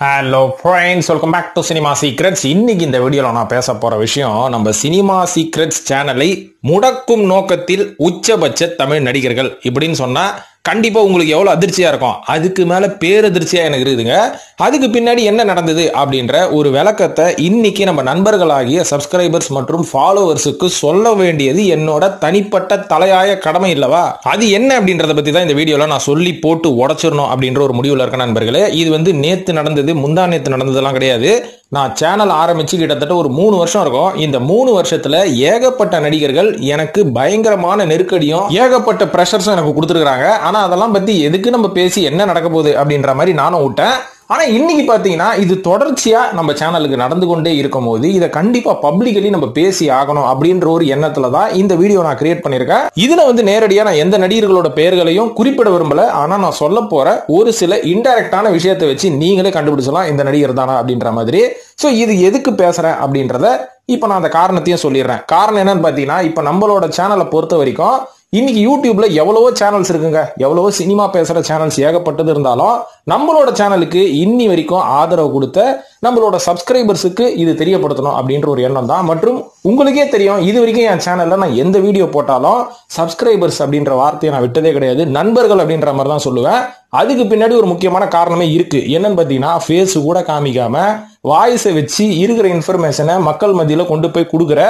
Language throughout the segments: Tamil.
Hello friends, welcome back to cinema secrets. இன்னைக்கு இந்த வீடியோவில் நான் பேச போகிற விஷயம், நம்ம சினிமா சீக்ரெட்ஸ் சேனலை முடக்கும் நோக்கத்தில் உச்சபட்ச தமிழ் நடிகர்கள் இப்படின்னு சொன்னால் கண்டிப்பாக உங்களுக்கு எவ்வளோ அதிர்ச்சியாக இருக்கும். அதுக்கு மேலே பேரதிர்ச்சியாக எனக்கு இருக்குதுங்க. அதுக்கு பின்னாடி என்ன நடந்தது அப்படின்ற ஒரு விளக்கத்தை இன்னைக்கு நம்ம நண்பர்களாகிய சப்ஸ்கிரைபர்ஸ் மற்றும் ஃபாலோவர்ஸுக்கு சொல்ல வேண்டியது என்னோட தனிப்பட்ட தலையாய கடமை இல்லவா? அது என்ன அப்படின்றத பற்றி தான் இந்த வீடியோவில் நான் சொல்லி போட்டு உடச்சிடணும் அப்படின்ற ஒரு முடிவில் இருக்க நண்பர்களே. இது வந்து நேற்று நடந்தது, முந்தா நேற்று நடந்ததெல்லாம் கிடையாது. நான் சேனல் ஆரம்பிச்சு கிட்டத்தட்ட ஒரு 3 வருஷம் இருக்கும். இந்த 3 வருஷத்துல ஏகப்பட்ட நடிகர்கள் எனக்கு பயங்கரமான நெருக்கடியும் ஏகப்பட்ட பிரஷர்ஸும் எனக்கு கொடுத்துருக்காங்க. ஆனா அதெல்லாம் பத்தி எதுக்கு நம்ம பேசி என்ன நடக்க போகுது அப்படின்ற மாதிரி நானும் விட்டேன். ஆனா இன்னைக்கு பாத்தீங்கன்னா இது தொடர்ச்சியா நம்ம சேனலுக்கு நடந்து கொண்டே இருக்கும் போது இதை கண்டிப்பா பப்ளிக்கலி நம்ம பேசி ஆகணும் அப்படின்ற ஒரு எண்ணத்துல தான் இந்த வீடியோ நான் கிரியேட் பண்ணிருக்கேன். இதுல வந்து நேரடியா நான் எந்த நடிகர்களோட பெயர்களையும் குறிப்பிட விரும்பல. ஆனா நான் சொல்ல போற ஒரு சில இன்டைரக்டான விஷயத்தை வச்சு நீங்களே கண்டுபிடிச்சலாம் இந்த நடிகர் தானா அப்படின்ற மாதிரி. சோ இது எதுக்கு பேசுறேன் அப்படின்றத இப்ப நான் அந்த காரணத்தையும் சொல்லிடுறேன். காரணம் என்னன்னு பாத்தீங்கன்னா, இப்ப நம்மளோட சேனலை பொறுத்த வரைக்கும் இன்னைக்கு யூடியூப்ல எவ்வளவோ சேனல்ஸ் இருக்குங்க, எவ்வளவோ சினிமா பேசுற சேனல்ஸ் ஏகப்பட்டது இருந்தாலும் நம்மளோட சேனலுக்கு இன்னி வரைக்கும் ஆதரவு கொடுத்த நம்மளோட சப்ஸ்கிரைபர்ஸுக்கு இது தெரியப்படுத்தணும் அப்படின்ற ஒரு எண்ணம் தான். மற்றும் உங்களுக்கே தெரியும், இது வரைக்கும் என் சேனல்ல நான் எந்த வீடியோ போட்டாலும் சப்ஸ்கிரைபர்ஸ் அப்படின்ற வார்த்தையை நான் விட்டதே கிடையாது, நண்பர்கள் அப்படின்ற மாதிரி தான் சொல்லுவேன். அதுக்கு பின்னாடி ஒரு முக்கியமான காரணமே இருக்கு. என்னன்னு பாத்தீங்கன்னா, ஃபேஸ் கூட காமிக்காம வாய்ஸை வச்சு இருக்கிற இன்ஃபர்மேஷனை மக்கள் மத்தியில கொண்டு போய் கொடுக்குற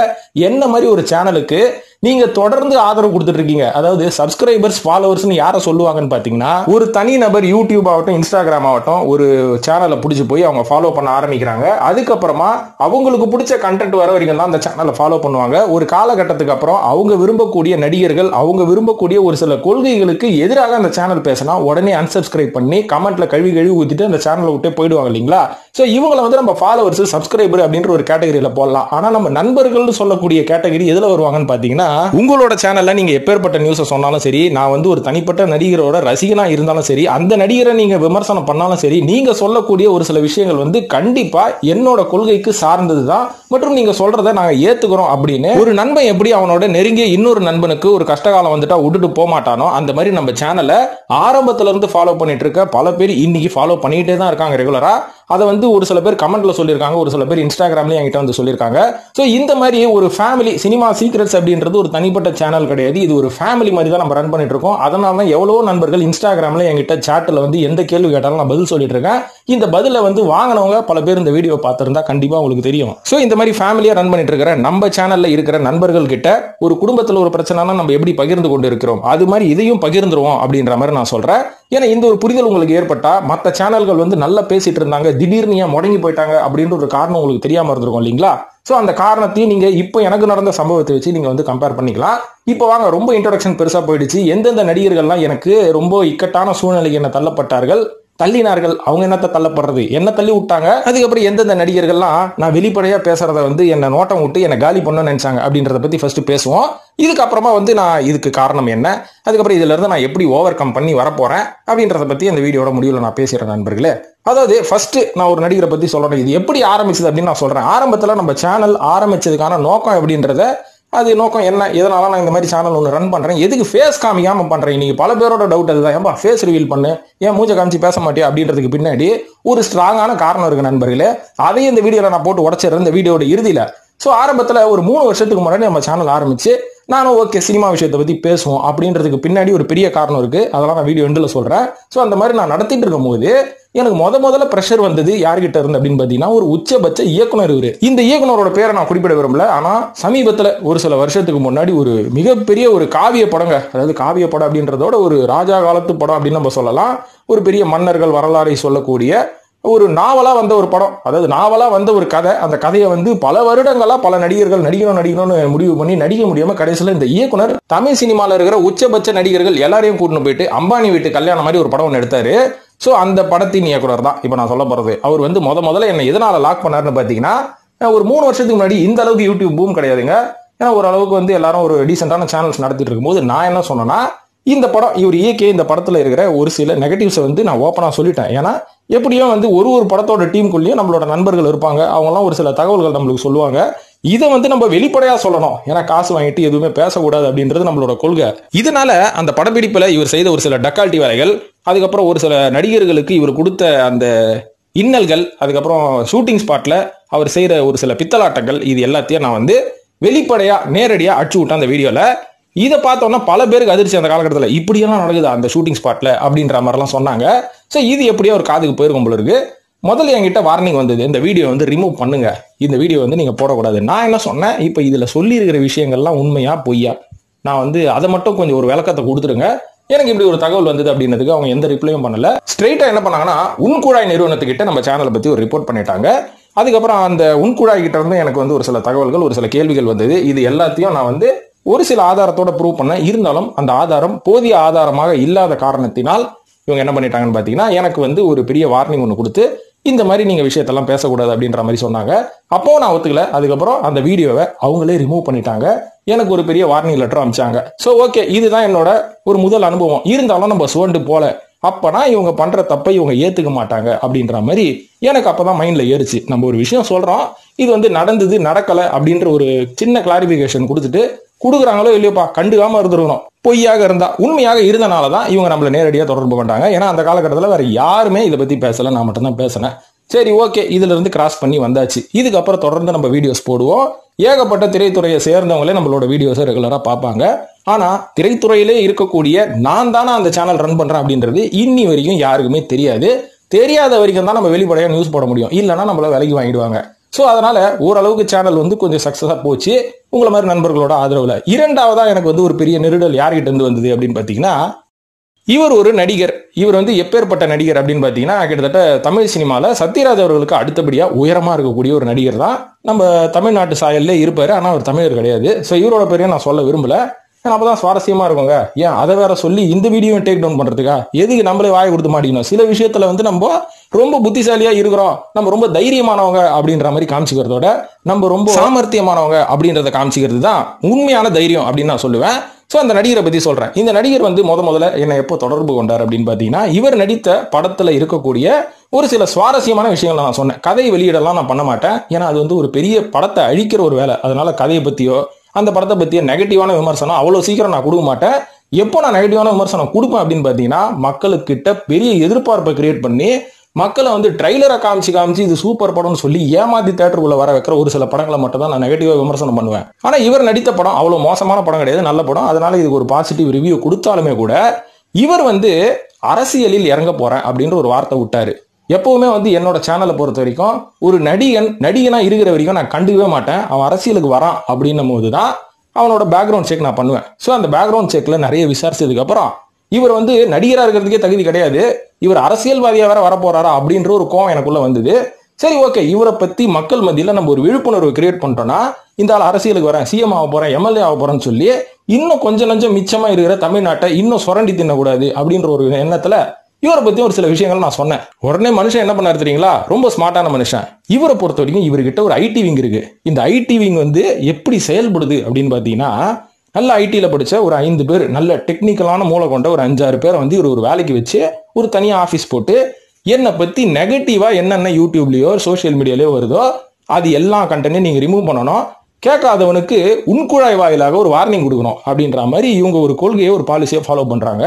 என்ன மாதிரி ஒரு சேனலுக்கு நீங்க தொடர்ந்து ஆதரவு கொடுத்துட்டு இருக்கீங்க. அதாவது சப்ஸ்கிரைபர்ஸ் ஃபாலோவர்ஸ்னு யாரை சொல்லுவாங்கன்னு பாத்தீங்கன்னா, ஒரு தனி நபர் யூடியூப் ஆகட்டும் இன்ஸ்டாகிராம் ஆகட்டும் ஒரு சேனலை பிடிச்சி போய் அவங்க ஃபாலோ பண்ண ஆரம்பிக்கிறாங்க. அதுக்கப்புறமா அவங்களுக்கு பிடிச்ச கண்டென்ட் வர வரைக்கும் தான் அந்த சேனலை ஃபாலோ பண்ணுவாங்க. ஒரு காலகட்டத்துக்கு அப்புறம் அவங்க விரும்பக்கூடிய நடிகர்கள், அவங்க விரும்பக்கூடிய ஒரு சில கொள்கைகளுக்கு எதிராக அந்த சேனல் பேசினா உடனே அன்சப்ஸ்கிரைப் பண்ணி கமெண்ட்ல கழுவி ஊத்திட்டு அந்த சேனலை விட்டு போயிடுவாங்க இல்லைங்களா? சோ இவங்களை வந்து நம்ம ஃபாலோவர்ஸ் சப்ஸ்கிரைபர் அப்படின்ற ஒரு கேட்டகரியில போடலாம். ஆனா நம்ம நண்பர்கள் சொல்லக்கூடிய கேட்டகரி எதுல வருவாங்கன்னு பாத்தீங்கன்னா, உங்களோட சேனல்ல நீங்க எப்பேற்பட்ட நியூஸை சொன்னாலும் சரி, நான் வந்து ஒரு தனிப்பட்ட நடிகரோட ரசிகனா இருந்தாலும் சரி, அந்த நடிகரை நீங்க விமர்சனம் பண்ணாலும் சரி, நீங்க சொல்லக்கூடிய ஒரு சில விஷயங்கள் வந்து கண்டிப்பா என்னோட கொள்கைக்கு சார்ந்ததுதான் மற்றும் நீங்க சொல்றதை நாங்க ஏத்துக்கிறோம் அப்படின்னு ஒரு நண்பன் எப்படி அவனோட நெருங்கிய இன்னொரு நண்பனுக்கு ஒரு கஷ்டகாலம் வந்துட்டா விட்டுட்டு போக மாட்டானோ, அந்த மாதிரி நம்ம சேனலை ஆரம்பத்துல இருந்து ஃபாலோ பண்ணிட்டு இருக்க பல பேர் இன்னைக்கு ஃபாலோ பண்ணிட்டே தான் இருக்காங்க ரெகுலரா. அதை வந்து ஒரு சில பேர் கமெண்ட்ல சொல்லியிருக்காங்க, ஒரு சில பேர் இன்ஸ்டாகிராம்லயும் என்கிட்ட வந்து சொல்லியிருக்காங்க. ஸோ இந்த மாதிரி ஒரு ஃபேமிலி, சினிமா சீக்ரெட்ஸ் அப்படின்றது ஒரு தனிப்பட்ட சேனல் கிடையாது, இது ஒரு ஃபேமிலி மாதிரி தான் நம்ம ரன் பண்ணிட்டு இருக்கோம். அதனால தான் எவ்வளவோ நண்பர்கள் இன்ஸ்டாகிராம்ல என்கிட்ட சாட்ல வந்து எந்த கேள்வி கேட்டாலும் நான் பதில் சொல்லிட்டு இருக்கேன். இந்த பதில வந்து வாங்கினவங்க பல பேர் இந்த வீடியோ பார்த்திருந்தா கண்டிப்பா உங்களுக்கு தெரியும். ஸோ இந்த மாதிரி ஃபேமிலியா ரன் பண்ணிட்டு இருக்கிற நம்ம சேனல்ல இருக்கிற நண்பர்கள் கிட்ட ஒரு குடும்பத்தில் ஒரு பிரச்சனைனா நம்ம எப்படி பகிர்ந்து கொண்டு இருக்கிறோம், அது மாதிரி இதையும் பகிர்ந்துருவோம் அப்படின்ற மாதிரி நான் சொல்றேன். ஏன்னா இந்த ஒரு புரிதல் உங்களுக்கு ஏற்பட்டா மற்ற சேனல்கள் வந்து நல்லா பேசிட்டு இருந்தாங்க, திடீர்னு ஏன் முடங்கி போயிட்டாங்க அப்படின்ற ஒரு காரணம் உங்களுக்கு தெரியாம இருந்திருக்கும் இல்லைங்களா? சோ அந்த காரணத்தையும் நீங்க இப்போ எனக்கு நடந்த சம்பவத்தை வச்சு நீங்க வந்து கம்பேர் பண்ணிக்கலாம். இப்போ வாங்க, ரொம்ப இன்ட்ரோடக்ஷன் பெருசா போயிடுச்சு. எந்தெந்த நடிகர்கள்லாம் எனக்கு ரொம்ப இக்கட்டான சூழ்நிலைக்கு என்ன தள்ளப்பட்டார்கள், தள்ளினார்கள், அவங்க என்னத்த தள்ளப்படுறது, என்ன தள்ளி விட்டாங்க, அதுக்கப்புறம் எந்தெந்த நடிகர்கள்லாம் நான் வெளிப்படையா பேசுறத வந்து என்ன நோட்டம் விட்டு என்ன காலி பண்ண நினைச்சாங்க அப்படின்றத பத்தி ஃபர்ஸ்ட் பேசுவோம். இதுக்கப்புறமா வந்து நான் இதுக்கு காரணம் என்ன, அதுக்கப்புறம் இதுல இருந்து நான் எப்படி ஓவர் கம் பண்ணி வரப்போறேன் அப்படின்றத பத்தி அந்த வீடியோட முடிவில் நான் பேசுறேன் நண்பர்களே. அதாவது ஃபர்ஸ்ட் நான் ஒரு நடிகரை பத்தி சொல்லணும். இது எப்படி ஆரம்பிச்சது அப்படின்னு நான் சொல்றேன். ஆரம்பத்துல நம்ம சேனல் ஆரம்பிச்சதுக்கான நோக்கம் எப்படின்றத, அது நோக்கம் என்ன, எதனால நான் இந்த மாதிரி சேனல் ஒன்று ரன் பண்றேன், எதுக்கு ஃபேஸ் காமிக்காம பண்றேன், இன்னைக்கு பல பேரோட டவுட் அதுதான், ஏன்பா ஃபேஸ் ரிவீல் பண்ணு, ஏன் மூஞ்ச காமிச்சு பேச மாட்டேன் அப்படின்றதுக்கு பின்னாடி ஒரு ஸ்ட்ராங்கான காரணம் இருக்கு நண்பர்களே. அதையும் இந்த வீடியோல நான் போட்டு உடச்சிடுறேன் இந்த வீடியோட இறுதியில. ஸோ ஆரம்பத்தில் ஒரு 3 வருஷத்துக்கு முன்னாடி நம்ம சேனல் ஆரம்பிச்சு நானும் ஓகே சினிமா விஷயத்தை பத்தி பேசுவோம் அப்படின்றதுக்கு பின்னாடி ஒரு பெரிய காரணம் இருக்கு. அதெல்லாம் நான் வீடியோ எண்டில் சொல்றேன். ஸோ அந்த மாதிரி நான் நடத்திட்டு இருக்கும் போது எனக்கு முதல்ல பிரஷர் வந்தது யார்கிட்ட இருந்து அப்படின்னு பாத்தீங்கன்னா, ஒரு உச்சபட்ச இயக்குனர் இவரு. இந்த இயக்குனரோட பேரை நான் குறிப்பிட விரும்பல. ஆனா சமீபத்துல ஒரு சில வருஷத்துக்கு முன்னாடி ஒரு மிகப்பெரிய ஒரு காவிய படங்க, அதாவது காவிய படம் அப்படின்றதோட ஒரு ராஜா காலத்து படம் அப்படின்னு நம்ம சொல்லலாம். ஒரு பெரிய மன்னர்கள் வரலாறை சொல்லக்கூடிய ஒரு நாவலா வந்த ஒரு படம், அதாவது நாவலா வந்த ஒரு கதை. அந்த கதையை வந்து பல வருடங்களா பல நடிகர்கள் நடிக்கணும்னு முடிவு பண்ணி நடிக்க முடியாம கடைசியில் இந்த இயக்குனர் தமிழ் சினிமால இருக்கிற உச்சபட்ச நடிகர்கள் எல்லாரையும் கூட்டிட்டு போயிட்டு அம்பானி வீட்டு கல்யாணம் மாதிரி ஒரு படம் ஒன்று எடுத்தாரு. ஸோ அந்த படத்தின் இயக்குனர் தான் இப்போ நான் சொல்ல போறது. அவர் வந்து முதல்ல என்ன எதனால லாக் பண்ணாருன்னு பாத்தீங்கன்னா, ஒரு 3 வருஷத்துக்கு முன்னாடி இந்த அளவுக்கு யூடியூப் பூம் கிடையாதுங்க. ஏன்னா ஓரளவுக்கு வந்து எல்லாரும் ஒரு டீசென்டான சேனல்ஸ் நடத்திட்டு இருக்கும்போது நான் என்ன சொன்னேன்னா, இந்த படம் இவர் இயக்கிய இந்த படத்துல இருக்கிற ஒரு சில நெகட்டிவ்ஸை வந்து நான் ஓப்பனா சொல்லிட்டேன். ஏன்னா எப்படியும் வந்து ஒரு படத்தோட டீமுக்குள்ளேயும் நம்மளோட நண்பர்கள் இருப்பாங்க, அவங்கலாம் ஒரு சில தகவல்கள் நம்மளுக்கு சொல்லுவாங்க. இதை வந்து நம்ம வெளிப்படையா சொல்லணும், ஏன்னா காசு வாங்கிட்டு எதுவுமே பேசக்கூடாது அப்படின்றது நம்மளோட கொள்கை. இதனால அந்த படப்பிடிப்புல இவர் செய்த ஒரு சில டக்கால்ட்டி வேலைகள், அதுக்கப்புறம் ஒரு சில நடிகர்களுக்கு இவர் கொடுத்த அந்த இன்னல்கள், அதுக்கப்புறம் ஷூட்டிங் ஸ்பாட்ல அவர் செய்யற ஒரு சில பித்தலாட்டங்கள், இது எல்லாத்தையும் நான் வந்து வெளிப்படையா நேரடியா அடிச்சு விட்டேன் அந்த வீடியோல. இதை பார்த்தோம்னா பல பேருக்கு அதிர்ச்சி அந்த காலகட்டத்தில், இப்படியெல்லாம் நடக்குது அந்த ஷூட்டிங் ஸ்பாட்ல அப்படின்ற மாதிரிலாம் சொன்னாங்க. ஸோ இது எப்படியோ ஒரு காதுக்கு போயிருக்கும் போல இருக்கு. முதல்ல என்கிட்ட வார்னிங் வந்தது, இந்த வீடியோ வந்து ரிமூவ் பண்ணுங்க, இந்த வீடியோ வந்து நீங்க போடக்கூடாது. நான் என்ன சொன்னேன், இப்போ இதுல சொல்லி இருக்கிற விஷயங்கள்லாம் உண்மையா பொய்யா, நான் வந்து அதை மட்டும் கொஞ்சம் ஒரு விளக்கத்தை கொடுத்துருங்க, எனக்கு இப்படி ஒரு தகவல் வந்தது அப்படின்றதுக்கு அவங்க எந்த ரிப்ளையும் பண்ணல. ஸ்ட்ரெயிட்டா என்ன பண்ணாங்கன்னா, உன்குழாய் நிறுவனத்துக்கிட்ட நம்ம சேனலை பத்தி ஒரு ரிப்போர்ட் பண்ணிட்டாங்க. அதுக்கப்புறம் அந்த உன்குழாய் கிட்ட இருந்து எனக்கு வந்து ஒரு சில தகவல்கள், ஒரு சில கேள்விகள் வந்தது. இது எல்லாத்தையும் நான் வந்து ஒரு சில ஆதாரத்தோட ப்ரூவ் பண்ணேன். இருந்தாலும் அந்த ஆதாரம் போதிய ஆதாரமாக இல்லாத காரணத்தினால் இவங்க என்ன பண்ணிட்டாங்கன்னு பாத்தீங்கன்னா, எனக்கு வந்து ஒரு பெரிய வார்னிங் ஒன்று கொடுத்து, இந்த மாதிரி நீங்க விஷயத்தெல்லாம் பேசக்கூடாது அப்படின்ற மாதிரி சொன்னாங்க. அப்போ நான் ஒத்துக்கல. அதுக்கப்புறம் அந்த வீடியோவை அவங்களே ரிமூவ் பண்ணிட்டாங்க. எனக்கு ஒரு பெரிய வார்னிங் லெட்டர் அனுப்பிச்சாங்க. ஸோ ஓகே, இதுதான் என்னோட ஒரு முதல் அனுபவம். இருந்தாலும் நம்ம சுவண்டு போல, அப்பனா இவங்க பண்ற தப்பை இவங்க ஏத்துக்க மாட்டாங்க அப்படின்ற மாதிரி எனக்கு அப்பதான் மைண்ட்ல ஏறிச்சு. நம்ம ஒரு விஷயம் சொல்றோம், இது வந்து நடந்தது நடக்கல அப்படின்ற ஒரு சின்ன கிளாரிபிகேஷன் கொடுத்துட்டு, கொடுக்குறாங்களோ இல்லையோப்பா கண்டுக்காம இருந்துருக்கணும். பொய்யாக இருந்தா, உண்மையாக இருந்தனாலதான் இவங்க நம்மள நேரடியாக தொடர்பு கொண்டாங்க. ஏன்னா அந்த காலகட்டத்தில் வேற யாருமே இதை பத்தி பேசல, நான் மட்டும் தான் பேசினேன். சரி ஓகே, இதுல இருந்து கிராஸ் பண்ணி வந்தாச்சு. இதுக்கப்புறம் தொடர்ந்து நம்ம வீடியோஸ் போடுவோம். ஏகப்பட்ட திரைத்துறையை சேர்ந்தவங்களே நம்மளோட வீடியோஸை ரெகுலரா பார்ப்பாங்க. ஆனா திரைத்துறையிலே இருக்கக்கூடிய நான் தானே அந்த சேனல் ரன் பண்றேன் அப்படின்றது இன்னி வரைக்கும் யாருக்குமே தெரியாது. தெரியாத வரைக்கும் தான் நம்ம வெளிப்படையா நியூஸ் போட முடியும், இல்லைன்னா நம்மள விலைக்கு வாங்கிடுவாங்க. ஸோ அதனால ஓரளவுக்கு சேனல் வந்து கொஞ்சம் சக்சஸா போச்சு உங்களை மாதிரி நண்பர்களோட ஆதரவுல. இரண்டாவதா எனக்கு வந்து ஒரு பெரிய நெருடல் யார்கிட்ட இருந்து வந்தது அப்படின்னு பாத்தீங்கன்னா, இவர் ஒரு நடிகர். இவர் வந்து எப்பேற்பட்ட நடிகர் அப்படின்னு பாத்தீங்கன்னா, கிட்டத்தட்ட தமிழ் சினிமால சத்யராஜ் அவர்களுக்கு அடுத்தபடியா உயரமா இருக்கக்கூடிய ஒரு நடிகர் தான். நம்ம தமிழ்நாட்டு சாயல்ல இருப்பாரு, ஆனா அவர் தமிழர் கிடையாது. ஸோ இவரோட பேரையும் நான் சொல்ல விரும்பல, ஏன்னா அப்பதான் சுவாரஸ்யமா இருக்குங்க. ஏன் அதை வேற சொல்லி இந்த வீடியோ டேக் டவுன் பண்றதுக்கா, எதுக்கு நம்மளே வாயை கொடுத்து மாட்டிக்கணும். சில விஷயத்துல வந்து நம்ம ரொம்ப புத்திசாலியா இருக்கிறோம், நம்ம ரொம்ப தைரியமானவங்க அப்படின்ற மாதிரி காமிச்சிக்கிறதோட, நம்ம ரொம்ப சாமர்த்தியமானவங்க அப்படின்றத காமிச்சிக்கிறது தான் உண்மையான தைரியம் அப்படின்னு நான் சொல்லுவேன். ஸோ அந்த நடிகரை பத்தி சொல்றேன். இந்த நடிகர் வந்து முதல்ல என்னை எப்போ தொடர்பு கொண்டார் அப்படின்னு பாத்தீங்கன்னா, இவர் நடித்த படத்துல இருக்கக்கூடிய ஒரு சில சுவாரஸ்யமான விஷயங்கள் நான் சொன்னேன். கதை வெளியிடலாம் நான் பண்ண மாட்டேன், ஏன்னா அது வந்து ஒரு பெரிய படத்தை அழிக்கிற ஒரு வேலை. அதனால கதையை பத்தியோ அந்த படத்தை பத்திய நெகட்டிவான விமர்சனம் அவ்வளவு சீக்கிரம் நான் கொடுக்க மாட்டேன். எப்போ நான் நெகட்டிவான விமர்சனம் கொடுப்பேன் அப்படின்னு பாத்தீங்கன்னா, மக்களுக்கிட்ட பெரிய எதிர்பார்ப்பை கிரியேட் பண்ணி மக்களை வந்து ட்ரைலரை காமிச்சு இது சூப்பர் படம்னு சொல்லி ஏமாத்தி தேட்டருக்குள்ள வர வைக்கிற ஒரு சில படங்களை மட்டும் தான் நான் நெகட்டிவா விமர்சனம் பண்ணுவேன். ஆனா இவர் நடித்த படம் அவ்வளவு மோசமான படம் கிடையாது, நல்ல படம். அதனால இதுக்கு ஒரு பாசிட்டிவ் ரிவ்யூ கொடுத்தாலுமே கூட இவர் வந்து அரசியலில் இறங்க போறேன் அப்படின்ற ஒரு வார்த்தை விட்டாரு. எப்பவுமே வந்து என்னோட சேனலை பொறுத்த வரைக்கும் ஒரு நடிகனா இருக்கிற வரைக்கும் நான் கண்டுக்கவே மாட்டேன். அவன் அரசியலுக்கு வரான் அப்படின்னும் போதுதான் அவனோட பேக்ரவுண்ட் செக் நான் பண்ணுவேன். ஸோ அந்த பேக்ரவுண்ட் செக்ல நிறைய விசாரிச்சதுக்கு அப்புறம் இவர் வந்து நடிகரா இருக்கிறதுக்கே தகுதி கிடையாது, இவர் அரசியல்வாதியா வேற வரப்போறாரா அப்படின்ற ஒரு கோவம் எனக்குள்ள வந்தது. சரி ஓகே, இவரை பத்தி மக்கள் மத்தியில நம்ம ஒரு விழிப்புணர்வு கிரியேட் பண்றோம்னா, இந்த ஆள் அரசியலுக்கு வரேன், சிஎம் ஆக போறேன், எம்எல்ஏ ஆக போறேன்னு சொல்லி இன்னும் கொஞ்சம் நஞ்சம் மிச்சமா இருக்கிற தமிழ்நாட்டை இன்னும் சுரண்டி தின்னக்கூடாது அப்படின்ற ஒரு எண்ணத்துல இவரை பத்தி ஒரு சில விஷயங்கள் நான் சொன்னேன். உடனே மனுஷன் என்ன பண்ணாரு தெரியுங்களா, ரொம்ப ஸ்மார்ட்டான மனுஷன். இவரை பொறுத்த வரைக்கும் இவர்கிட்ட ஒரு ஐடி விங் இருக்கு. இந்த ஐடி விங் வந்து எப்படி செயல்படுது அப்படின்னு பாத்தீங்கன்னா, நல்ல ஐடியில் படித்த ஒரு 5 பேர், நல்ல டெக்னிக்கலான மூளை கொண்ட ஒரு 5-6 பேரை வந்து இவர் ஒரு வேலைக்கு வச்சு ஒரு தனியாக ஆஃபீஸ் போட்டு என்னை பற்றி நெகட்டிவாக என்னென்ன யூடியூப்லேயோ சோஷியல் மீடியாலேயோ வருதோ அது எல்லா கண்டென்ட்டையும் நீங்கள் ரிமூவ் பண்ணணும், கேட்காதவனுக்கு உன்குழாய் வாயிலாக ஒரு வார்னிங் கொடுக்கணும் அப்படின்ற மாதிரி இவங்க ஒரு கொள்கையை, ஒரு பாலிசியை ஃபாலோ பண்ணுறாங்க.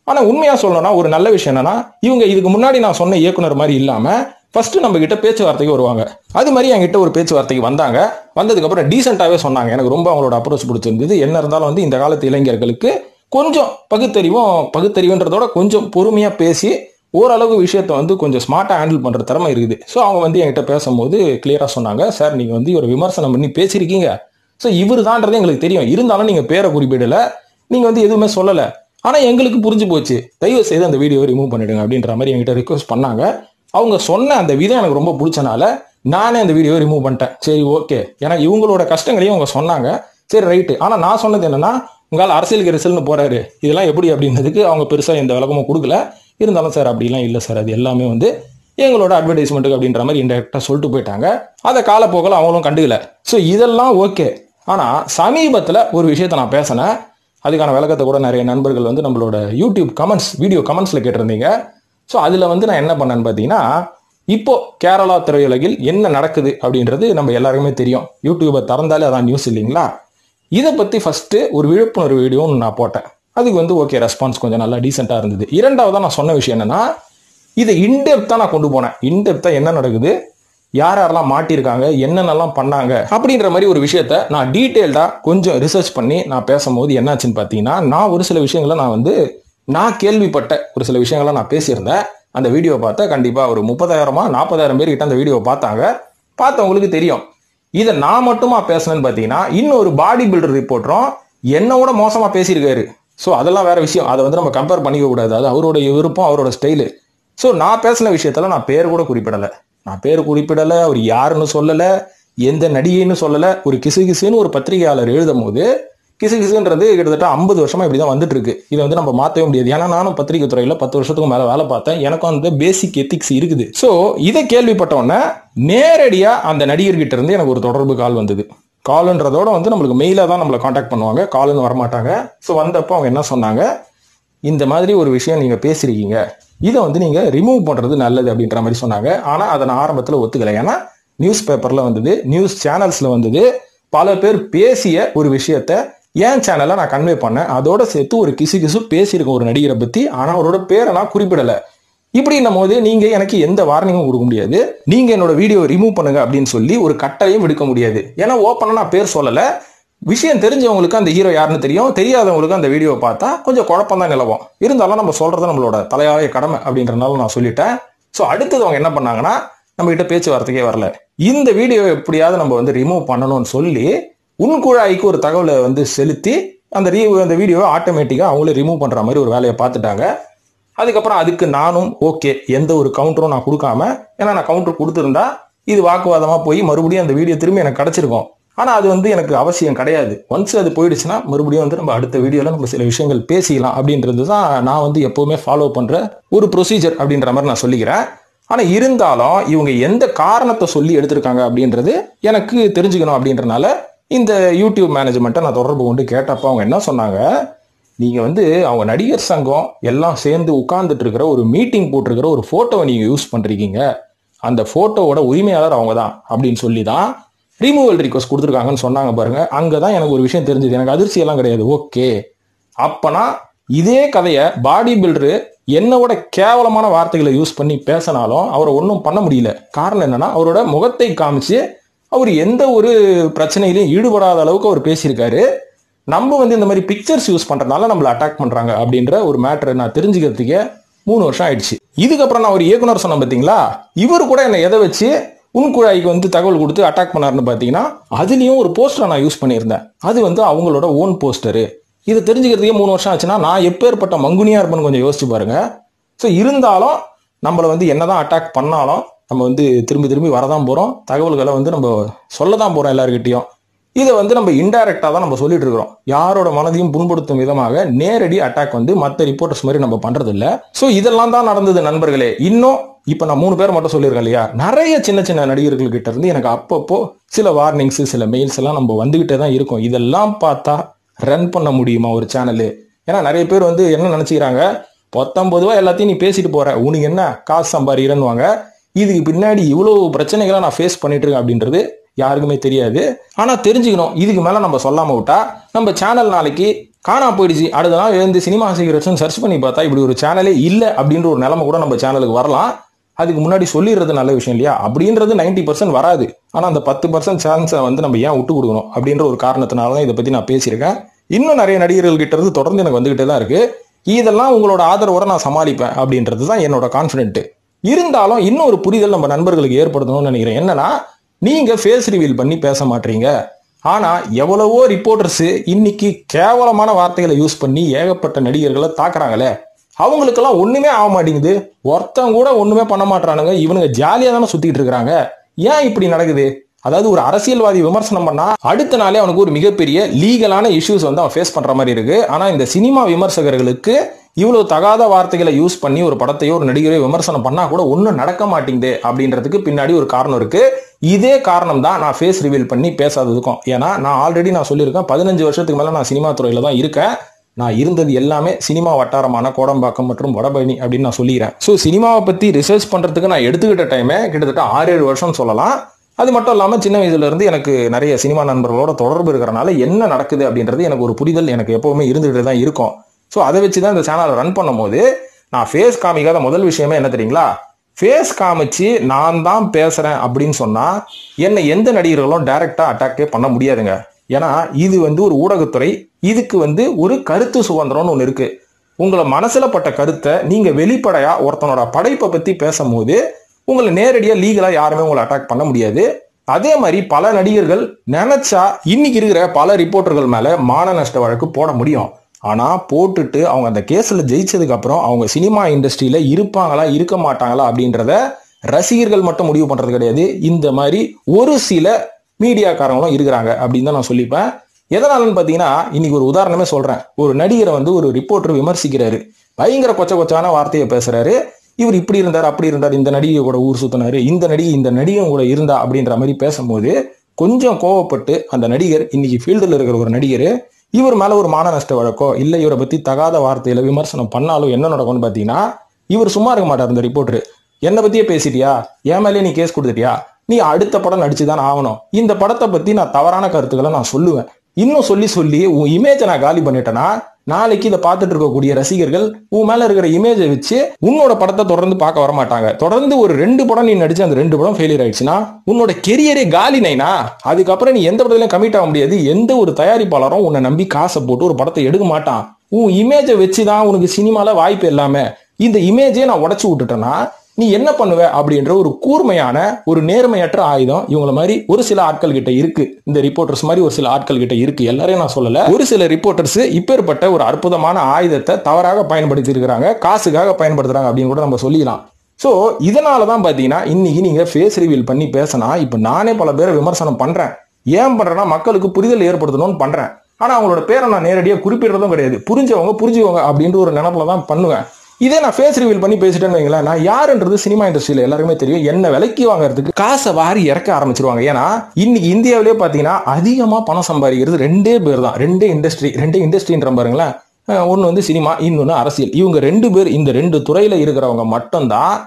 ஆனால் உண்மையாக சொல்லணும்னா ஒரு நல்ல விஷயம் என்னன்னா, இவங்க இதுக்கு முன்னாடி நான் சொன்ன இயக்குனர் மாதிரி இல்லாமல் ஃபர்ஸ்ட் நம்ம கிட்ட பேச்சுவார்த்தைக்கு வருவாங்க. அது மாதிரி என்கிட்ட ஒரு பேச்சுவார்த்தைக்கு வந்தாங்க. வந்ததுக்கு அப்புறம் டீசென்ட்டாவே சொன்னாங்க. எனக்கு ரொம்ப அவங்களோட அப்ரோச் பிடிச்சிருந்தது. என்ன இருந்தாலும் வந்து இந்த காலத்து இளைஞர்களுக்கு கொஞ்சம் பகுத்தறிவுன்றதோட கொஞ்சம் பொறுமையா பேசி ஓரளவு விஷயத்தை வந்து கொஞ்சம் ஸ்மார்ட்டா ஹேண்டில் பண்ற திறமை இருக்குது. ஸோ அவங்க வந்து என்கிட்ட பேசும்போது கிளியரா சொன்னாங்க, சார் நீங்க வந்து ஒரு விமர்சனம் பண்ணி பேசியிருக்கீங்க, ஸோ இவர் தான்றது எங்களுக்கு தெரியும், இருந்தாலும் நீங்க பேரை குறிப்பிடல, நீங்க வந்து எதுவுமே சொல்லல, ஆனா எங்களுக்கு புரிஞ்சு போச்சு, தயவு செய்து அந்த வீடியோவை ரிமூவ் பண்ணிடுங்க அப்படின்ற மாதிரி என்கிட்ட ரிக்வஸ்ட் பண்ணாங்க. அவங்க சொன்ன அந்த விதம் எனக்கு ரொம்ப பிடிச்சனால நானே அந்த வீடியோவை ரிமூவ் பண்ணிட்டேன். சரி ஓகே, ஏன்னா இவங்களோட கஷ்டங்களையும் அவங்க சொன்னாங்க. சரி ரைட்டு. ஆனா நான் சொன்னது என்னன்னா, உங்களால் அரசியலுக்கு ரிசல்ட்னு போறாரு, இதெல்லாம் எப்படி அப்படின்றதுக்கு அவங்க பெருசா எந்த விளக்கமும் கொடுக்கல. இருந்தாலும் சார் அப்படிலாம் இல்லை சார், அது எல்லாமே வந்து எங்களோட அட்வர்டைஸ்மெண்ட்டுக்கு அப்படின்ற மாதிரி இன்டெரக்டா சொல்லிட்டு போயிட்டாங்க. அதை காலப்போக்கில் அவங்களும் கண்டுக்கல. ஸோ இதெல்லாம் ஓகே. ஆனா சமீபத்தில் ஒரு விஷயத்த நான் பேசினேன். அதுக்கான விளக்கத்தை கூட நிறைய நண்பர்கள் வந்து நம்மளோட யூடியூப் கமெண்ட்ஸ், வீடியோ கமெண்ட்ஸ்ல கேட்டிருந்தீங்க. ஸோ அதில் வந்து நான் என்ன பண்ணேன்னு பார்த்தீங்கன்னா, இப்போ கேரளா திரையுலகில் என்ன நடக்குது அப்படின்றது நம்ம எல்லாருக்குமே தெரியும். யூடியூபை திறந்தாலே அதான் நியூஸ் இல்லைங்களா. இதை பற்றி ஃபர்ஸ்ட் ஒரு விழிப்புணர்வு வீடியோன்னு நான் போட்டேன். அதுக்கு வந்து ஓகே ரெஸ்பான்ஸ் கொஞ்சம் நல்லா டீசெண்டாக இருந்தது. இரண்டாவதாக நான் சொன்ன விஷயம் என்னன்னா, இதை இன்டெப்தா நான் கொண்டு போனேன். இன்டெப்தா என்ன நடக்குது, யார் யாரெல்லாம் மாட்டிருக்காங்க, என்னென்னலாம் பண்ணாங்க அப்படின்ற மாதிரி ஒரு விஷயத்த நான் டீட்டெயில்டா கொஞ்சம் ரிசர்ச் பண்ணி நான் பேசும்போது என்னாச்சுன்னு பார்த்தீங்கன்னா, நான் ஒரு சில விஷயங்களை நான் கேள்விப்பட்ட ஒரு சில விஷயங்களை நான் பேசியிருந்தேன். அந்த வீடியோ பார்த்தா கண்டிப்பா ஒரு 30,000 பேர் கிட்ட அந்த வீடியோ பார்த்தாங்க. பார்த்தவங்களுக்கு தெரியும். இதை நான் மட்டுமா பேசினேன்னு பார்த்தீங்கன்னா, இன்னொரு பாடி பில்டர் ரிப்போர்ட்டரும் என்னோட மோசமா பேசியிருக்காரு. ஸோ அதெல்லாம் வேற விஷயம். அதை நம்ம கம்பேர் பண்ணிக்க கூடாது. அது அவரோட விருப்பம், அவரோட ஸ்டைலு. ஸோ நான் பேசின விஷயத்துல நான் பேர் கூட குறிப்பிடலை. அவர் யாருன்னு சொல்லலை, எந்த நடிகைன்னு சொல்லலை. ஒரு கிசுகிசுன்னு ஒரு பத்திரிகையாளர் எழுதும் போது, கிசுகிசுன்றது கிட்டத்தட்ட 50 வருஷமா இப்படிதான் வந்துட்டு இருக்கு. இதை நம்ம மாற்றவே முடியாது. ஏன்னா நானும் பத்திரிகை துறையில 10 வருஷத்துக்கு மேல வேலை பார்த்தேன். எனக்கும் அந்த பேசிக் எத்திக்ஸ் இருக்குது. ஸோ இதை கேள்விப்பட்ட உடனே நேரடியா அந்த நடிகர்கிட்ட இருந்து எனக்கு ஒரு தொடர்பு கால் வந்தது. கால்ன்றதோட நம்மளுக்கு மெயிலாக தான் நம்மளை காண்டாக்ட் பண்ணுவாங்க, கால்னு வரமாட்டாங்க. ஸோ வந்தப்போ அவங்க என்ன சொன்னாங்க, இந்த மாதிரி ஒரு விஷயம் நீங்க பேசிருக்கீங்க, இதை நீங்க ரிமூவ் பண்றது நல்லது அப்படின்ற மாதிரி சொன்னாங்க. ஆனா அதை நான் ஆரம்பத்தில் ஒத்துக்கலை. ஏன்னா நியூஸ் பேப்பர்ல வந்தது, நியூஸ் சேனல்ஸ்ல வந்தது, பல பேர் பேசிய ஒரு விஷயத்த என் சேனல்ல நான் கன்வே பண்ணேன். அதோட சேர்த்து ஒரு கிசு பேசியிருக்கேன் ஒரு நடிகரை பத்தி. ஆனா அவரோட பேரை நான் குறிப்பிடலை. இப்படின்னும் போது நீங்க எனக்கு எந்த வார்னிங்கும் கொடுக்க முடியாது, நீங்க என்னோட வீடியோ ரிமூவ் பண்ணுங்க அப்படின்னு சொல்லி ஒரு கட்டளையும் விடுக்க முடியாது. ஏன்னா ஓப்பனா நான் பேர் சொல்லலை. விஷயம் தெரிஞ்சவங்களுக்கு அந்த ஹீரோ யாருன்னு தெரியும், தெரியாதவங்களுக்கு அந்த வீடியோ பார்த்தா கொஞ்சம் குழப்பம் தான் நிலவும். இருந்தாலும் நம்ம சொல்றது நம்மளோட தலையாய கடமை அப்படின்றனால நான் சொல்லிட்டேன். ஸோ அடுத்தது அவங்க என்ன பண்ணாங்கன்னா, நம்ம கிட்ட பேச்சுவார்த்தைக்கே வரல. இந்த வீடியோ எப்படியாவது நம்ம ரிமூவ் பண்ணணும்னு சொல்லி உன்குழாய்க்கு ஒரு தகவலை செலுத்தி அந்த வீடியோவை ஆட்டோமேட்டிக்கா அவங்களே ரிமூவ் பண்ற மாதிரி ஒரு வேலையை பார்த்துட்டாங்க. அதுக்கப்புறம் அதுக்கு நானும் ஓகே, எந்த ஒரு கவுண்டரும் நான் கொடுக்காம, ஏன்னா நான் கவுண்டர் கொடுத்துருந்தா இது வாக்குவாதமா போய் மறுபடியும் அந்த வீடியோ திரும்பி எனக்கு கிடைச்சிருக்கும். ஆனா அது எனக்கு அவசியம் கிடையாது. ஒன்ஸ் அது போயிடுச்சுன்னா மறுபடியும் நம்ம அடுத்த வீடியோல நம்ம சில விஷயங்கள் பேசிக்கலாம் அப்படின்றது தான் நான் எப்பவுமே ஃபாலோ பண்ற ஒரு ப்ரொசீஜர் அப்படின்ற மாதிரி நான் சொல்லிக்கிறேன். ஆனா இருந்தாலும் இவங்க எந்த காரணத்தை சொல்லி எடுத்திருக்காங்க அப்படின்றது எனக்கு தெரிஞ்சுக்கணும். அப்படின்றனால இந்த யூடியூப் மேனேஜ்மெண்ட்டை நான் தொடர்பு கொண்டு கேட்டப்போ அவங்க என்ன சொன்னாங்க, நீங்க அவங்க நடிகர் சங்கம் எல்லாம் சேர்ந்து உட்கார்ந்துட்டு இருக்கிற ஒரு மீட்டிங் போட்டிருக்கிற ஒரு போட்டோவை நீங்க யூஸ் பண்றீங்க, அந்த போட்டோவோட உரிமையாளர் அவங்க தான் அப்படின்னு சொல்லி தான் ரிமூவல் ரிக்வஸ்ட் கொடுத்துருக்காங்கன்னு சொன்னாங்க பாருங்க. அங்கதான் எனக்கு ஒரு விஷயம் தெரிஞ்சது. எனக்கு அதிர்ச்சி எல்லாம் கிடையாது. ஓகே, அப்பனா இதே கதையை பாடி பில்டரு என்னோட கேவலமான வார்த்தைகளை யூஸ் பண்ணி பேசினாலும் அவரை ஒன்றும் பண்ண முடியல. காரணம் என்னன்னா, அவரோட முகத்தை காமிச்சு அவர் எந்த ஒரு பிரச்சனையிலையும் ஈடுபடாத அளவுக்கு அவர் பேசியிருக்காரு. நம்ம இந்த மாதிரி பிக்சர்ஸ் யூஸ் பண்றதுனால நம்மளை அட்டாக் பண்றாங்க அப்படின்ற ஒரு மேட்டரை நான் தெரிஞ்சுக்கிறதுக்கே 3 வருஷம் ஆயிடுச்சு. இதுக்கப்புறம் நான் ஒரு இயக்குனர் சொன்னேன் பார்த்தீங்களா, இவர் கூட என்னை எதை வச்சு உன்குழாய்க்கு தகவல் கொடுத்து அட்டாக் பண்ணாருன்னு பார்த்தீங்கன்னா, அதுலயும் ஒரு போஸ்டரை நான் யூஸ் பண்ணியிருந்தேன். அது அவங்களோட ஓன் போஸ்டரு. இதை தெரிஞ்சுக்கிறதுக்கே 3 வருஷம் ஆச்சுன்னா நான் எப்பேற்பட்ட மங்குனியா இருப்பேன்னு கொஞ்சம் யோசிச்சு பாருங்க. ஸோ இருந்தாலும் நம்மளை என்னதான் அட்டாக் பண்ணாலும் நம்ம திரும்பி திரும்பி வரதான் போறோம். தகவல்களை நம்ம சொல்லதான் போறோம் எல்லாருக்கிட்டையும். இதை நம்ம இன்டைரக்டா தான் நம்ம சொல்லிட்டு இருக்கிறோம். யாரோட மனதையும் புண்படுத்தும் விதமாக நேரடி அட்டாக் மற்ற ரிப்போர்ட்டர்ஸ் மாதிரி நம்ம பண்றது இல்ல. சோ இதெல்லாம் தான் நடந்தது நண்பர்களே. இன்னும் இப்ப நான் 3 பேர் மட்டும் சொல்லியிருக்கேன் இல்லையா, நிறைய சின்ன சின்ன நடிகர்கள் கிட்ட இருந்து எனக்கு அப்பப்போ சில வார்னிங்ஸ், சில மெயில்ஸ் எல்லாம் நம்ம வந்துகிட்டே தான் இருக்கும். இதெல்லாம் பார்த்தா ரன் பண்ண முடியுமா ஒரு சேனலு? ஏன்னா நிறைய பேர் என்ன நினைச்சுக்கிறாங்க, 19 ரூபா எல்லாத்தையும் நீ பேசிட்டு போற, உனக்கு என்ன காசு சம்பாதிக்கிறேன்னுவாங்க. இதுக்கு பின்னாடி இவ்வளவு பிரச்சனைகளை நான் ஃபேஸ் பண்ணிட்டு இருக்கேன் அப்படின்றது யாருக்குமே தெரியாது. ஆனா தெரிஞ்சுக்கணும். இதுக்கு மேல நம்ம சொல்லாம விட்டா நம்ம சேனல் நாளைக்கு காணா போயிடுச்சு, அடுத்த நாள் எழுந்து சினிமா சீக்ரெட்ஸ் சர்ச் பண்ணி பார்த்தா இப்படி ஒரு சேனலே இல்லை அப்படின்ற ஒரு நிலைமை கூட நம்ம சேனலுக்கு வரலாம். அதுக்கு முன்னாடி சொல்லிடுறது நல்ல விஷயம் இல்லையா? அப்படின்றது 90% வராது. ஆனா அந்த 10% சான்ஸை நம்ம ஏன் விட்டு கொடுக்கணும் அப்படின்ற ஒரு காரணத்தினால தான் இதை பத்தி நான் பேசியிருக்கேன். இன்னும் நிறைய நடிகர்கள் கிட்ட இருந்து தொடர்ந்து எனக்கு வந்துகிட்டே தான் இருக்கு. இதெல்லாம் உங்களோட ஆதரவோட நான் சமாளிப்பேன் அப்படின்றது தான் என்னோட கான்பிடென்ட். இருந்தாலும் இன்னும் ஒரு புரிதல் நம்ம நண்பர்களுக்கு ஏற்படுத்தணும்னு நினைக்கிறேன். என்னன்னா, நீங்க ஃபேஸ் ரிவீல் பண்ணி பேச மாட்டீங்க. ஆனா எவ்வளவோ ரிப்போர்ட்டர்ஸ் இன்னைக்கு கேவலமான வார்த்தைகளை யூஸ் பண்ணி ஏகப்பட்ட நடிகர்களை தாக்குறாங்களே, அவங்களுக்கெல்லாம் ஒண்ணுமே ஆக மாட்டேங்குது. ஒருத்தன் கூட ஒண்ணுமே பண்ண மாட்டானுங்க. இவனுங்க ஜாலியா தானே சுத்திட்டு இருக்கிறாங்க. ஏன் இப்படி நடக்குது? அதாவது ஒரு அரசியல்வாதி விமர்சனம் பண்ணா அடுத்த நாளே அவனுக்கு ஒரு மிகப்பெரிய லீகலான இஷ்யூஸ் அவன் ஃபேஸ் பண்ற மாதிரி இருக்கு. ஆனா இந்த சினிமா விமர்சகர்களுக்கு இவ்வளவு தகாத வார்த்தைகளை யூஸ் பண்ணி ஒரு படத்தையோ ஒரு நடிகரையோ விமர்சனம் பண்ணா கூட ஒன்னும் நடக்க மாட்டேங்குது அப்படின்றதுக்கு பின்னாடி ஒரு காரணம் இருக்கு. இதே காரணம் தான் நான் ஃபேஸ் ரிவீல் பண்ணி பேசாததுக்கும். ஏன்னா நான் ஆல்ரெடி சொல்லியிருக்கேன், 15 வருஷத்துக்கு மேல நான் சினிமா துறையில தான் இருக்கேன். நான் இருந்தது எல்லாமே சினிமா வட்டாரமான கோடம்பாக்கம் மற்றும் வடபழனி அப்படின்னு நான் சொல்லிக்கிறேன். ஸோ சினிமாவை பத்தி ரிசர்ச் பண்றதுக்கு நான் எடுத்துக்கிட்ட டைமே கிட்டத்தட்ட 6-7 வருஷம் சொல்லலாம். அது மட்டும் இல்லாம சின்ன வயசுல இருந்து எனக்கு நிறைய சினிமா நண்பர்களோட தொடர்பு இருக்கிறனால என்ன நடக்குது அப்படின்றது எனக்கு ஒரு புரிதல் எனக்கு எப்பவுமே இருந்துகிட்டு தான் இருக்கும். ஸோ அதை வச்சுதான் இந்த சேனலை ரன் பண்ணும் போது நான் ஃபேஸ் காமிக்காத முதல் விஷயமே என்ன தெரியுங்களா? ஃபேஸ் காமிச்சு நான் தான் பேசுறேன் அப்படின்னு சொன்னா என்னை எந்த நடிகர்களும் டைரக்டா அட்டாக்கே பண்ண முடியாதுங்க. ஏன்னா இது ஒரு ஊடகத்துறை. இதுக்கு ஒரு கருத்து சுதந்திரம்னு ஒன்று இருக்கு. உங்களை மனசுல பட்ட கருத்தை நீங்க வெளிப்படையா ஒருத்தனோட படைப்பை பத்தி பேசும்போது உங்களை நேரடியா லீகலா யாருமே உங்களை அட்டாக் பண்ண முடியாது. அதே மாதிரி பல நடிகர்கள் நினைச்சா இன்னைக்கு இருக்கிற பல ரிப்போர்ட்டர்கள் மேல மான நஷ்ட வழக்கு போட முடியும். ஆனா போட்டுட்டு அவங்க அந்த கேஸ்ல ஜெயிச்சதுக்கு அப்புறம் அவங்க சினிமா இண்டஸ்ட்ரியில இருப்பாங்களா இருக்க மாட்டாங்களா அப்படின்றத ரசிகர்கள் மட்டும் முடிவு பண்றது கிடையாது. இந்த மாதிரி ஒரு சில மீடியாக்காரங்களும் இருக்கிறாங்க அப்படின்னு தான் நான் சொல்லிப்பேன். எதனாலன்னு பாத்தீங்கன்னா, இன்னைக்கு ஒரு உதாரணமே சொல்றேன். ஒரு நடிகரை ஒரு ரிப்போர்ட்டர் விமர்சிக்கிறாரு, பயங்கர கொச்ச கொச்சான வார்த்தையை பேசுறாரு. இவர் இப்படி இருந்தார் அப்படி இருந்தார், இந்த நடிகை கூட ஊர் சுத்தினாரு, இந்த நடிகை கூட இருந்தா அப்படின்ற மாதிரி பேசும்போது கொஞ்சம் கோவப்பட்டு அந்த நடிகர், இன்னைக்கு ஃபீல்டில் இருக்கிற ஒரு நடிகர், இவர் மேல ஒரு மான நஷ்ட வழக்கோ இல்ல இவரை பத்தி தகாத வார்த்தையில விமர்சனம் பண்ணாலும் என்ன நடக்கும்னு பாத்தீங்கன்னா, இவர் சும்மா இருக்க மாட்டார். இந்த ரிப்போர்ட்டர், என்னை பத்தியே பேசிட்டியா, என் மேலே நீ கேஸ் கொடுத்துட்டியா, நீ அடுத்த படம் நடிச்சுதான் ஆகணும், இந்த படத்தை பத்தி நான் தவறான கருத்துக்களை நான் சொல்லுவேன், இன்னும் சொல்லி சொல்லி உன் இமேஜை நான் காலி பண்ணிட்டேன்னா நாளைக்கு இதை பார்த்துட்டு இருக்கக்கூடிய ரசிகர்கள் உன் மேல இருக்கிற இமேஜை வச்சு உன்னோட படத்தை தொடர்ந்து பார்க்க வர மாட்டாங்க. தொடர்ந்து ஒரு 2 படம் நீ நடிச்சு அந்த 2 படம் ஃபெயிலியர் ஆயிடுச்சுன்னா உன்னோட கெரியரே காலி நைனா. அதுக்கப்புறம் நீ எந்த படத்துலயும் கமிட் ஆக முடியாது. எந்த ஒரு தயாரிப்பாளரும் உன்னை நம்பி காசை போட்டு ஒரு படத்தை எடுக்க மாட்டான். உன் இமேஜை வச்சுதான் உனக்கு சினிமால வாய்ப்பு எல்லாமே. இந்த இமேஜே நான் உடச்சு விட்டுட்டேன்னா நீ என்ன பண்ணுவ அப்படின்ற ஒரு கூர்மையான ஒரு நேர்மையற்ற ஆயுதம் இவங்கள மாதிரி ஒரு சில ஆட்கள் கிட்ட இருக்கு. இந்த ரிப்போர்ட்டர்ஸ் மாதிரி ஒரு சில ஆட்கள் கிட்ட இருக்கு. எல்லாரையும் நான் சொல்லல. ஒரு சில ரிப்போர்ட்டர்ஸ் இப்பேற்பட்ட ஒரு அற்புதமான ஆயுதத்தை தவறாக பயன்படுத்தி இருக்கிறாங்க, காசுக்காக பயன்படுத்துறாங்க அப்படின்னு கூட நம்ம சொல்லிடலாம். சோ இதனாலதான் பாத்தீங்கன்னா இன்னைக்கு நீங்க ஃபேஸ் ரிவீல் பண்ணி பேசினா, இப்ப நானே பல பேரை விமர்சனம் பண்றேன். ஏன் பண்றேன்னா மக்களுக்கு புரிதல் ஏற்படுத்தணும்னு பண்றேன். ஆனா அவங்களோட பேரை நான் நேரடியா குறிப்பிடுறதும் கிடையாது. புரிஞ்சுக்கோங்க அப்படின்ற ஒரு நினைப்புல தான் பண்ணுவேன். இதே நான் ஃபேஸ் ரிவீல் பண்ணி பேசிட்டேன்னு வைங்களேன், நான் யாருன்றது சினிமா இண்டஸ்ட்ரியில எல்லாருமே தெரியும். என்ன விலைக்கு வாங்குறதுக்கு காசை வாரி இறக்க ஆரம்பிச்சிருவாங்க. ஏன்னா இன்னைக்கு இந்தியாவிலே பாத்தீங்கன்னா அதிகமா பணம் சம்பாதிக்கிறது 2 பேர் தான். 2 இண்டஸ்ட்ரின்ற பாருங்களேன். ஒன்னு சினிமா, இன்னொன்னு அரசியல். இவங்க 2 பேர், இந்த 2 துறையில இருக்கிறவங்க மட்டும்தான்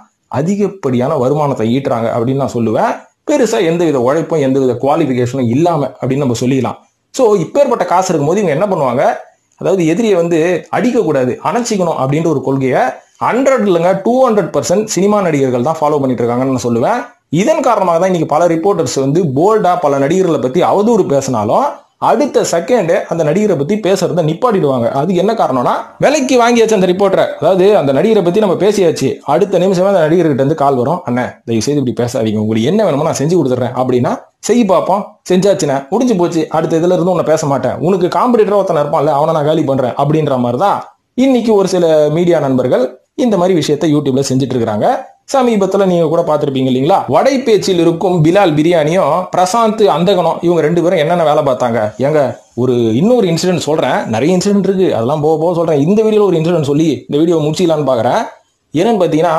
அதிகப்படியான வருமானத்தை ஈட்டுறாங்க அப்படின்னு நான் சொல்லுவேன். பெருசா எந்தவித உழைப்பும் எந்தவித குவாலிபிகேஷனும் இல்லாம அப்படின்னு நம்ம சொல்லிடலாம். சோ இப்பேற்பட்ட காசு இருக்கும்போது இவங்க என்ன பண்ணுவாங்க, அதாவது எதிரியை அடிக்க கூடாது, அணைச்சிக்கணும் அப்படின்ற ஒரு கொள்கையை 100 இல்லைங்க 200% சினிமா நடிகர்கள் தான் ஃபாலோ பண்ணிட்டு இருக்காங்கன்னு நான் சொல்லுவேன். இதன் காரணமாக தான் இன்னைக்கு பல ரிப்போர்ட்டர்ஸ் போல்டா பல நடிகர்களை பத்தி அவதூறு பேசினாலும் அடுத்த செகண்ட் அந்த நடிகரை பத்தி பேசுறத நிப்பாட்டிடுவாங்க. அது என்ன காரணம்னா, விலைக்கு வாங்கியாச்சு அந்த ரிப்போர்ட்டரை. அதாவது அந்த நடிகரை பத்தி நம்ம பேசியாச்சு, அடுத்த நிமிஷமே அந்த நடிகர்கிட்ட கால் வரும், அண்ணன் தயவு செய்து இப்படி பேசாதீங்க, உங்களுக்கு என்ன வேணுமோ நான் செஞ்சு கொடுத்துட்றேன் அப்படின்னா செய் பார்ப்போம். செஞ்சாச்சுன்னா முடிஞ்சு போச்சு, அடுத்த இதுல இருந்து உன்னை பேச மாட்டேன், உனக்கு காம்படிட்டர் ஒருத்தன் இருப்பான்ல அவனை நான் காலி பண்றேன் அப்படின்ற மாதிரி தான் இன்னைக்கு ஒரு சில மீடியா நண்பர்கள் இந்த மாதிரி விஷயத்த யூடியூப்ல செஞ்சுட்டு இருக்காங்க. சமீபத்துல நீங்க கூட பாத்திருப்பீங்க இல்லீங்களா, வடை பேச்சில் இருக்கும் பிலால் பிரியாணியும் பிரசாந்த் அந்தகனும் இவங்க 2 பேரும் என்னென்ன வேலை பார்த்தாங்க. ஏங்க இன்னொரு இன்சிடென்ட் சொல்றேன், நிறைய இன்சிடென்ட் இருக்கு, அதெல்லாம் போக சொல்றேன். இந்த வீடியோல ஒரு இன்சிடென்ட் சொல்லி இந்த வீடியோ முடிச்சிக்கலான்னு பாக்குறேன். என்னன்னு பாத்தீங்கன்னா,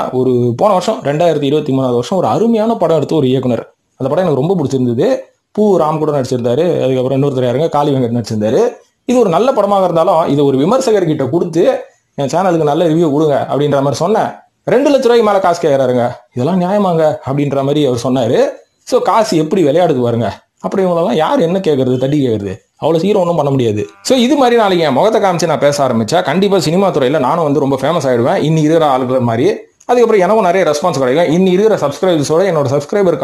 போன வருஷம் 2023 ஒரு அருமையான படம் எடுத்து ஒரு இயக்குனர், அந்த படம் எனக்கு ரொம்ப பிடிச்சிருந்தது. பூ ராம் கூட நடிச்சிருந்தாரு, அதுக்கப்புறம் இன்னொருத்தர் யாருங்க காளி வெங்கட் நடிச்சிருந்தாரு. இது ஒரு நல்ல படமாக இருந்தாலும் இது ஒரு விமர்சகர்கிட்ட கொடுத்து என் சேனலுக்கு நல்ல ரிவ்யூ கொடுங்க அப்படின்ற மாதிரி சொன்னேன். 2 லட்ச ரூபாய்க்கு மேல காசு கேட்கறாருங்க, இதெல்லாம் நியாயமாங்க அப்படின்ற மாதிரி அவர் சொன்னாரு. ஸோ காசு எப்படி விளையாடுது பாருங்க. அப்படி இவங்களெல்லாம் யார் என்ன கேட்கறது, தட்டி கேட்கறது, அவ்வளோ சீக்கிரம் ஒன்றும் பண்ண முடியாது. ஸோ இது மாதிரி நாளைக்கு என் முகத்தை காமிச்சு நான் பேச ஆரம்பிச்சா கண்டிப்பா சினிமா துறையில நானும் ரொம்ப ஃபேமஸ் ஆயிடுவேன், இன்னி இருக்கிற ஆளுகள் மாதிரி. அதுக்கப்புறம் எனக்கும் நிறைய ரெஸ்பான்ஸ் கிடைக்கும். இன்னி இருக்கிற சப்ஸ்கிரைபர்ஸோட என்னோட சப்ஸ்கிரைபர்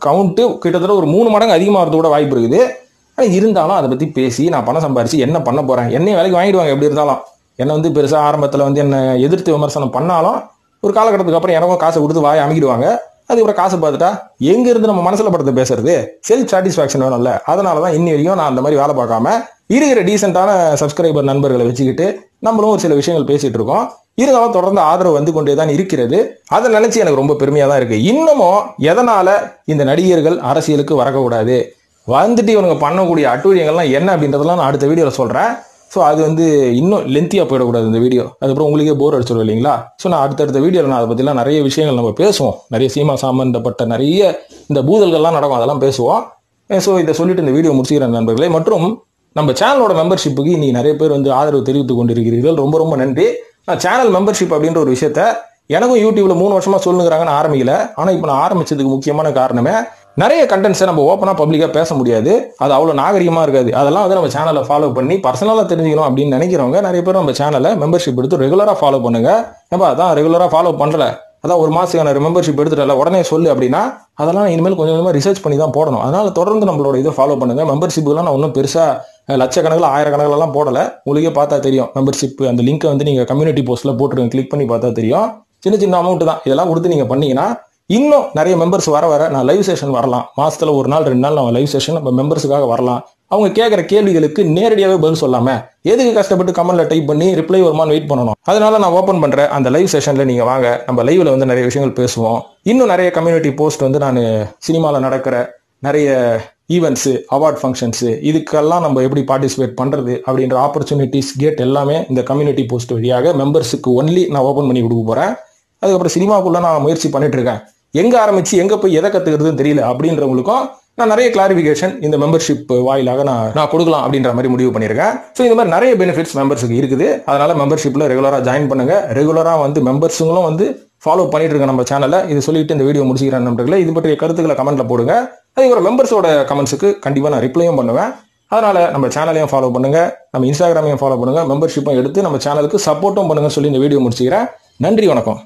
கவுண்ட் கிட்டத்தட்ட ஒரு 3 மடங்கு அதிகமாகிறது கூட வாய்ப்பு இருக்குது. ஆனால் இருந்தாலும் அதை பத்தி பேசி நான் பணம் சம்பாரிச்சு என்ன பண்ண போறேன், என்னையும் வேலைக்கு வாங்கிடுவாங்க. எப்படி இருந்தாலும் என்ன பெருசா ஆரம்பத்தில் என்ன எதிர்த்து விமர்சனம் பண்ணாலும் ஒரு காலகட்டத்துக்கு அப்புறம் எனக்கும் காசை கொடுத்து வாயை அமைக்கிடுவாங்க. அதுக்கப்புறம் காசு பார்த்துட்டா எங்க இருந்து நம்ம மனசுல படத்தை பேசுறது, செல்ஃப் சாட்டிஸ்பாக்சன் வேணும்ல. அதனாலதான் இன்னி வரைக்கும் நான் அந்த மாதிரி வேலை பார்க்காம இருக்கிற டீசென்டான சப்ஸ்கிரைபர் நண்பர்களை வச்சுக்கிட்டு நம்மளும் ஒரு சில விஷயங்கள் பேசிட்டு இருக்கோம். இருந்தாலும் தொடர்ந்து ஆதரவு கொண்டே தான் இருக்கிறது. அதை நினைச்சு எனக்கு ரொம்ப பெருமையா தான் இருக்கு. இன்னமும் எதனால இந்த நடிகர்கள் அரசியலுக்கு வரக்கூடாது, இவனுங்க பண்ணக்கூடிய அட்டூழியங்கள்லாம் என்ன அப்படின்றதெல்லாம் நான் அடுத்த வீடியோல சொல்றேன். ஸோ அது இன்னும் லென்த்தியா போயிடக்கூடாது இந்த வீடியோ, அதுக்கப்புறம் உங்களுக்கே போர் அடிச்சிடும் இல்லைங்களா. ஸோ நான் அடுத்தடுத்த வீடியோவில் நான் அதை பற்றிலாம் நிறைய விஷயங்கள் நம்ம பேசுவோம், நிறைய சீமா சம்பந்தப்பட்ட நிறைய இந்த பூதல்கள்லாம் நடக்கும், அதெல்லாம் பேசுவோம். ஸோ இதை சொல்லிட்டு இந்த வீடியோ முடிச்சுக்கிறேன் நண்பர்களே. மற்றும் நம்ம சேனலோட மெம்பர்ஷிப்புக்கு இன்னைக்கு நிறைய பேர் ஆதரவு தெரிவித்துக் கொண்டிருக்கிறீர்கள், ரொம்ப ரொம்ப நன்றி. நான் சேனல் மெம்பர்ஷிப் அப்படின்ற ஒரு விஷயத்த எனக்கும் யூடியூப்ல 3 வருஷமா சொல்லுங்கிறாங்க, நான் ஆரம்பிக்கல. ஆனா இப்ப நான் ஆரம்பிச்சதுக்கு முக்கியமான காரணமே நிறைய கண்டென்ட்ஸை நம்ம ஓப்பனாக பப்ளிக்காக பேச முடியாது, அது அவ்வளோ நாகரிகமாக இருக்காது. அதெல்லாம் வந்து நம்ம சேனலை ஃபாலோ பண்ணி பர்சனலாக தெரிஞ்சுக்கணும் அப்படின்னு நினைக்கிறவங்க நிறைய பேர் நம்ம சேனலை மெம்பர்ஷிப் எடுத்து ரெகுலராக ஃபாலோ பண்ணுங்க. ஏப்பா அதான் ரெகுலராக ஃபாலோ பண்ணல, அதான் ஒரு மாதத்துக்கான மெம்பர்ஷிப் எடுத்துட்டல உடனே சொல்லு அப்படின்னா அதெல்லாம் இனிமேல் கொஞ்சம் கொஞ்சமாக ரிசர்ச் பண்ணி தான் போடணும். அதனால தொடர்ந்து நம்மளோட இதை ஃபாலோ பண்ணுங்க. மெம்பர்ஷிப்லாம் நான் ஒன்றும் பெருசாக லட்சக்கணக்கில் ஆயிரக்கணக்கிலலாம் போடலை. உங்களுக்கே பார்த்தா தெரியும். மெம்பர்ஷிப் அந்த லிங்க்கை வந்து நீங்கள் கம்யூனிட்டி போஸ்ட்டில் போட்டுருங்க, கிளிக் பண்ணி பார்த்தா தெரியும். சின்ன சின்ன அமௌண்ட் தான். இதெல்லாம் கொடுத்து நீங்கள் பண்ணீங்கன்னா இன்னும் நிறைய மெம்பர்ஸ் வர வர நான் லைவ் செஷன் வரலாம். மாசத்துல ஒரு நாள் 2 நாள் நம்ம லைவ் செஷன் நம்ம மெம்பர்ஸுக்காக வரலாம். அவங்க கேட்குற கேள்விகளுக்கு நேரடியாகவே பதில் சொல்லாம எதுக்கு கஷ்டப்பட்டு கமெண்ட்ல டைப் பண்ணி ரிப்ளை வருமானு வெயிட் பண்ணணும். அதனால நான் ஓப்பன் பண்றேன் அந்த லைவ் செஷன்ல நீங்க வாங்க, நம்ம லைவ்ல வந்து நிறைய விஷயங்கள் பேசுவோம். இன்னும் நிறைய கம்யூனிட்டி போஸ்ட் வந்து நான் சினிமாவில் நடக்கிற நிறைய ஈவெண்ட்ஸு, அவார்ட் ஃபங்க்ஷன்ஸு, இதுக்கெல்லாம் நம்ம எப்படி பார்ட்டிசிபேட் பண்ணுறது அப்படின்ற ஆப்பர்ச்சுனிட்டிஸ் கேட் எல்லாமே இந்த கம்யூனிட்டி போஸ்ட் வழியாக மெம்பர்ஸுக்கு ஒன்லி நான் ஓப்பன் பண்ணி கொடுக்க போகிறேன். அதுக்கப்புறம் சினிமாக்குள்ளே நான் முயற்சி பண்ணிட்டு இருக்கேன். எங்கே ஆரம்பித்து எங்கே போய் எதை கற்றுக்கிறதுன்னு தெரியல அப்படின்றவங்களுக்கும் நான் நிறைய கிளாரிஃபிகேஷன் இந்த மெம்பர்ஷிப் வாயிலாக நான் கொடுக்கலாம் அப்படின்ற மாதிரி முடிவு பண்ணியிருக்கேன். ஸோ இந்த மாதிரி நிறைய பெனிஃபிட்ஸ் மெம்பர்ஸுக்கு இருக்குது. அதனால் மெம்பர்ஷிப்பில் ரெகுலராக ஜாயின் பண்ணுங்கள். ரெகுலராக வந்து மெம்பர்ஸுங்களும் வந்து ஃபாலோ பண்ணிட்டு இருக்க நம்ம சேனலை. இது சொல்லிட்டு இந்த வீடியோ முடிச்சுக்கிறேன் நண்பர்களே. இது பற்றிய கருத்துக்களை கமெண்ட்ல போடுங்க. அதே ஒரு மெம்பர்ஸோட கமெண்ட்ஸுக்கு கண்டிப்பாக நான் ரிப்ளையும் பண்ணுவேன். அதனால் நம்ம சேனலையும் ஃபாலோ பண்ணுங்கள், நம்ம இன்ஸ்டாகிராமையும் ஃபாலோ பண்ணுங்கள், மெம்பர்ஷிப்பும் எடுத்து நம்ம சேனலுக்கு சப்போர்ட்டும் பண்ணுங்கன்னு சொல்லி இந்த வீடியோ முடிச்சுக்கிறேன். நன்றி, வணக்கம்.